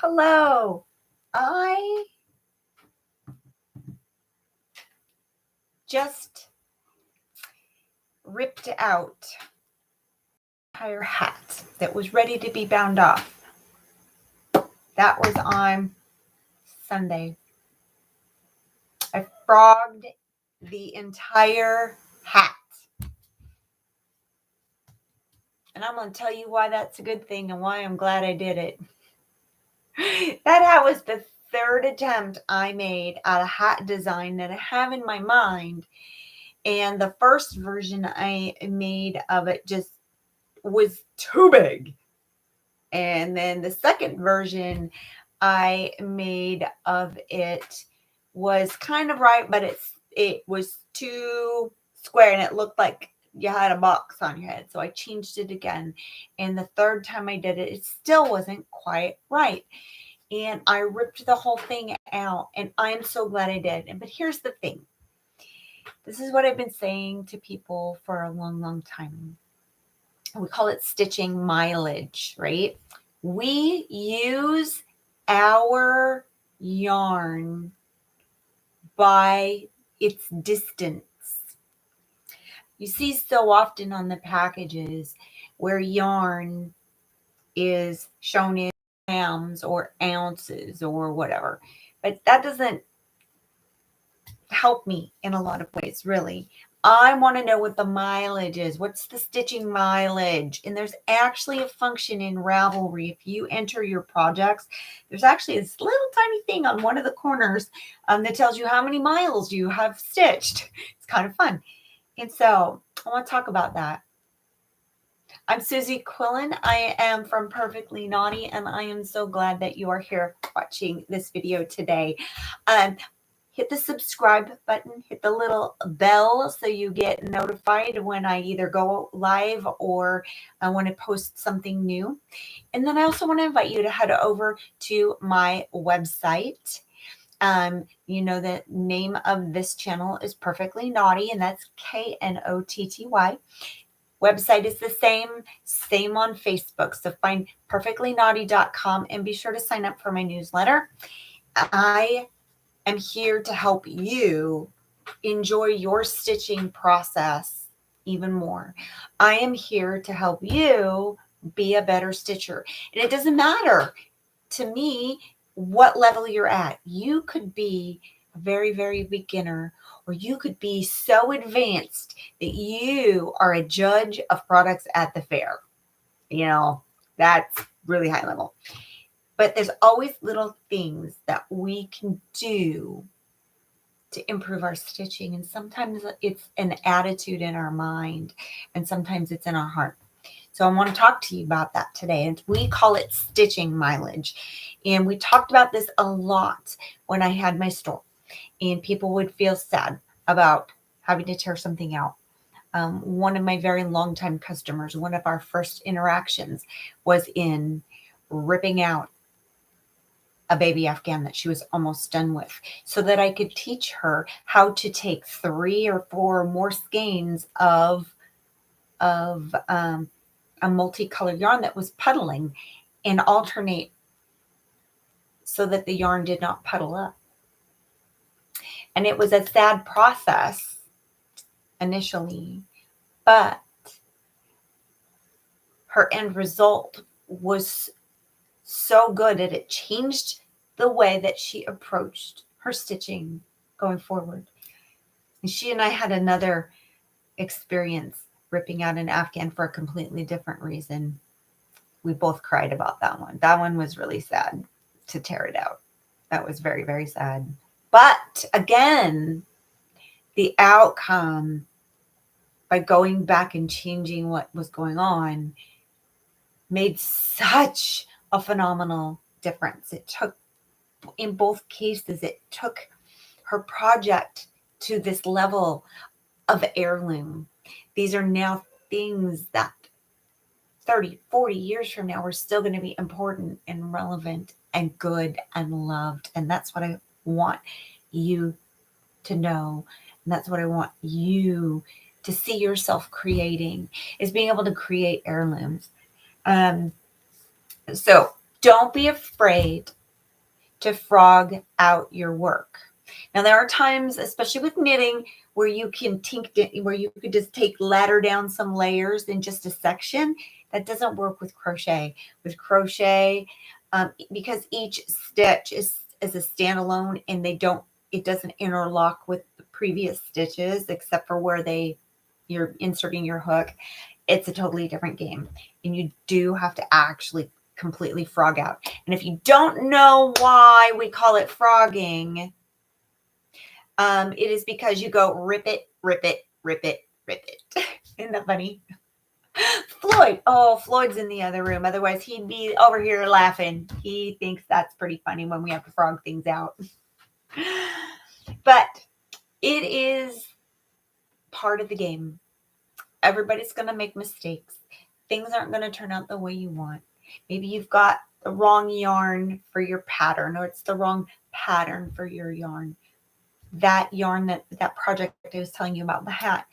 hello. I just ripped out an entire hat that was ready to be bound off. That was on Sunday. I frogged the entire hat. And I'm going to tell you why that's a good thing and why I'm glad I did it. That hat was the third attempt I made at a hat design that I have in my mind. And the first version I made of it just was too big. And then the second version I made of it was kind of right, but it was too square and it looked like you had a box on your head. So I changed it again. And the third time I did it, it still wasn't quite right. And I ripped the whole thing out, and I'm so glad I did. But here's the thing. This is what I've been saying to people for a long, long time. We call it stitching mileage, right? We use our yarn by its distance. You see so often on the packages where yarn is shown in grams or ounces or whatever, but that doesn't help me in a lot of ways, really. I want to know what the mileage is. What's the stitching mileage? And there's actually a function in Ravelry. If you enter your projects, there's actually this little tiny thing on one of the corners that tells you how many miles you have stitched. It's kind of fun. And so I want to talk about that. I'm Suzi Quillen. I am from Perfectly Naughty, and I am so glad that you are here watching this video today. Hit the subscribe button, hit the little bell so you get notified when I either go live or I want to post something new. And then I also want to invite you to head over to my website. You know, the name of this channel is Perfectly Naughty, and that's Knotty. Website is the same on Facebook. So find perfectlynaughty.com and be sure to sign up for my newsletter. I am here to help you enjoy your stitching process even more. I am here to help you be a better stitcher. And it doesn't matter to me what level you're at. You could be a very, very beginner, or you could be so advanced that you are a judge of products at the fair. You know, that's really high level. But there's always little things that we can do to improve our stitching. And sometimes it's an attitude in our mind, and sometimes it's in our heart. So I want to talk to you about that today. And we call it stitching mileage. And we talked about this a lot when I had my store. And people would feel sad about having to tear something out. One of my very long-time customers, one of our first interactions was in ripping out a baby Afghan that she was almost done with, so that I could teach her how to take 3 or 4 more skeins of a multicolored yarn that was puddling and alternate so that the yarn did not puddle up. And it was a sad process initially, but her end result was so good that it changed the way that she approached her stitching going forward. And she and I had another experience ripping out an Afghan for a completely different reason. We both cried about that one. That one was really sad to tear it out. That was very, very sad. But again, the outcome by going back and changing what was going on made such a phenomenal difference. It took, in both cases, it took her project to this level of heirloom. These are now things that 30, 40 years from now are still going to be important and relevant and good and loved. And that's what I want you to know. And that's what I want you to see yourself creating, is being able to create heirlooms. So Don't be afraid to frog out your work. Now, there are times, especially with knitting, where you can where you could just take ladder down some layers in just a section. That doesn't work with crochet. With crochet, because each stitch is a standalone, and it doesn't interlock with the previous stitches except for where you're inserting your hook. It's a totally different game, and you do have to actually completely frog out. And if you don't know why we call it frogging, it is because you go rip it, rip it, rip it, rip it. Isn't that funny? Floyd. Oh, Floyd's in the other room. Otherwise, he'd be over here laughing. He thinks that's pretty funny when we have to frog things out. But it is part of the game. Everybody's going to make mistakes. Things aren't going to turn out the way you want. Maybe you've got the wrong yarn for your pattern, or it's the wrong pattern for your yarn. That yarn, that project I was telling you about, the hat,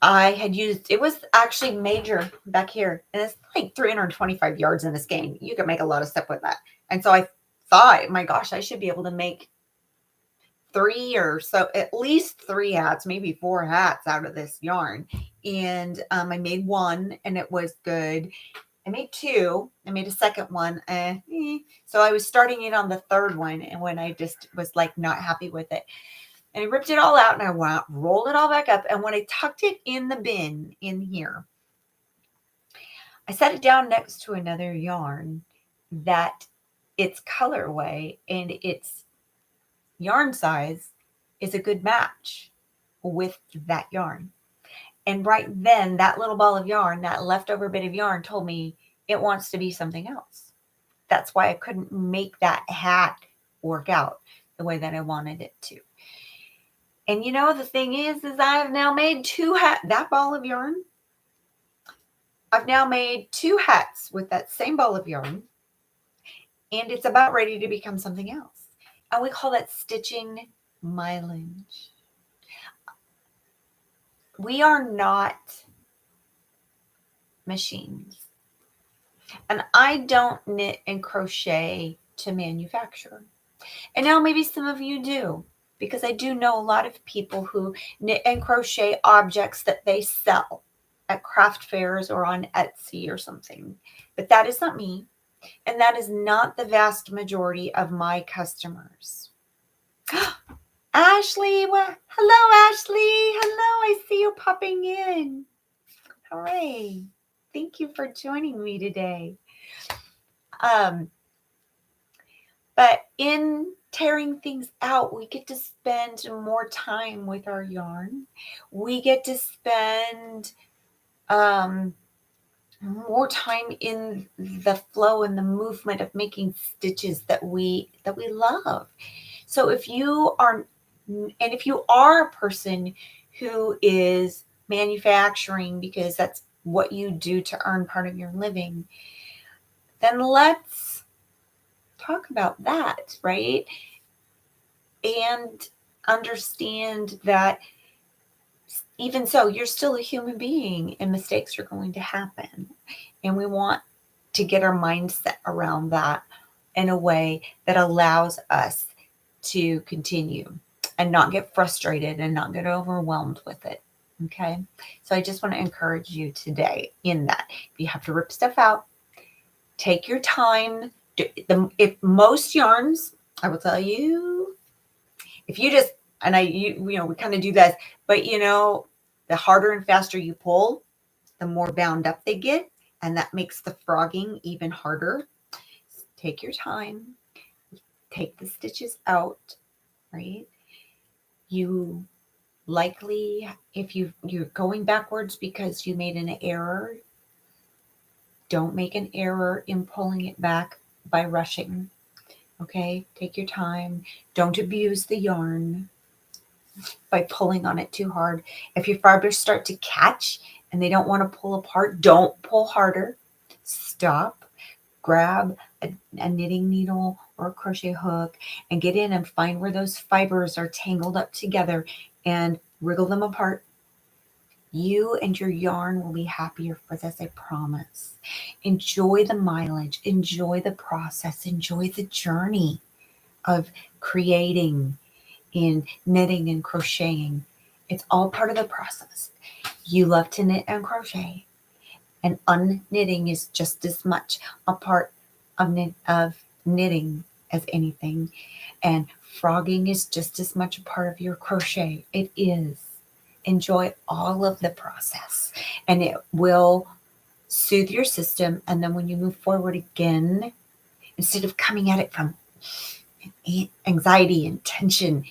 I had used, it was actually major back here, and it's like 325 yards in this game. You can make a lot of stuff with that. And so I thought, my gosh, I should be able to make 3 or so, at least 3 hats, maybe 4 hats out of this yarn. And I made 1 and it was good. I made 2. I made a second one. So I was starting it on the 3rd one, and when I just was like not happy with it, and I ripped it all out, and I rolled it all back up. And when I tucked it in the bin in here, I set it down next to another yarn that its colorway and its yarn size is a good match with that yarn. And right then, that little ball of yarn, that leftover bit of yarn, told me it wants to be something else. That's why I couldn't make that hat work out the way that I wanted it to. And you know, the thing is I have now made 2 hats, that ball of yarn. I've now made 2 hats with that same ball of yarn, and it's about ready to become something else. And we call that stitching mileage. We are not machines. And I don't knit and crochet to manufacture. And now maybe some of you do, because I do know a lot of people who knit and crochet objects that they sell at craft fairs or on Etsy or something. But that is not me. And that is not the vast majority of my customers. Ashley, hello, Ashley. Hello, I see you popping in. Hooray. Thank you for joining me today. But in tearing things out, we get to spend more time with our yarn. We get to spend more time in the flow and the movement of making stitches that we love. So if you are a person who is manufacturing because that's what you do to earn part of your living, then let's talk about that, right? And understand that even so, you're still a human being and mistakes are going to happen. And we want to get our mindset around that in a way that allows us to continue and not get frustrated and not get overwhelmed with it. Okay. So I just want to encourage you today in that. If you have to rip stuff out, take your time. If most yarns, I will tell you, if you just, and we kind of do this, but the harder and faster you pull, the more bound up they get. And that makes the frogging even harder. Take your time, take the stitches out, right? You likely, if you're going backwards because you made an error, don't make an error in pulling it back by rushing. Okay, take your time. Don't abuse the yarn by pulling on it too hard. If your fibers start to catch and they don't want to pull apart, don't pull harder. Stop, grab a knitting needle or a crochet hook and get in and find where those fibers are tangled up together and wriggle them apart. You and your yarn will be happier for this, I promise. Enjoy the mileage, enjoy the process, enjoy the journey of creating in knitting and crocheting. It's all part of the process. You love to knit and crochet, and unknitting is just as much a part of, knitting as anything. And frogging is just as much a part of your crochet. It is. Enjoy all of the process, and it will soothe your system. And then when you move forward again, instead of coming at it from anxiety and tension,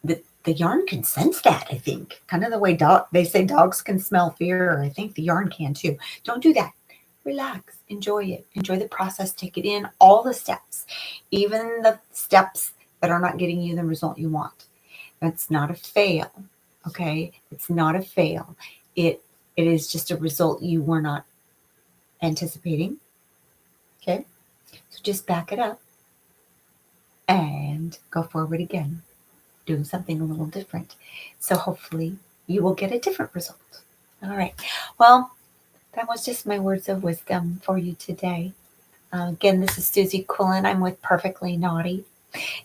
the yarn can sense that, I think. Kind of the way they say dogs can smell fear. I think the yarn can too. Don't do that. Relax. Enjoy it. Enjoy the process. Take it in. All the steps. Even the steps that are not getting you the result you want. That's not a fail. Okay? It's not a fail. It is just a result you were not anticipating. Okay? So just back it up and go forward again, doing something a little different. So hopefully you will get a different result. All right. Well, that was just my words of wisdom for you today. Again, this is Suzi Quillen. I'm with Perfectly Naughty.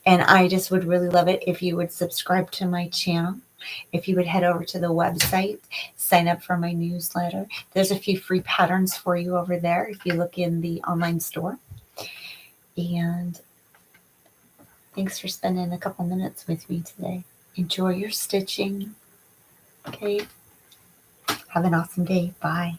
And I just would really love it if you would subscribe to my channel. If you would head over to the website, sign up for my newsletter. There's a few free patterns for you over there if you look in the online store. And thanks for spending a couple minutes with me today. Enjoy your stitching. Okay. Have an awesome day. Bye.